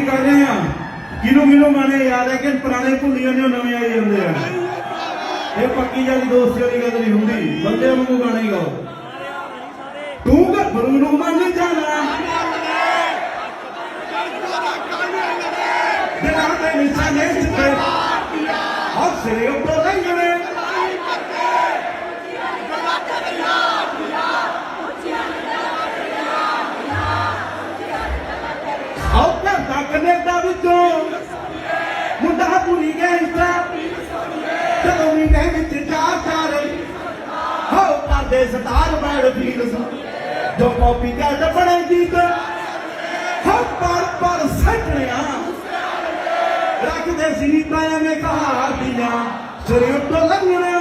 कर रहे हैं किनू किनू गाने याद है कि पुराने भुली जाने नवे आई जाते हैं ये पक्की जारी दोस्ती वाली गल नहीं होंगी बंदे वांगू गाने गाओ तू गभरू नू मन जाना दिलां दे निशाने सिद्धे हौसले उपर लंघने कनेडा विचों मुंडा भुली गया चलो महीने विच चार चार हो करदे सतार बैड फील जो कॉपी कैट बने गीत हो पर सटनिया रखदे सी पाया में कहार दिया सिरे उत्तों लंघने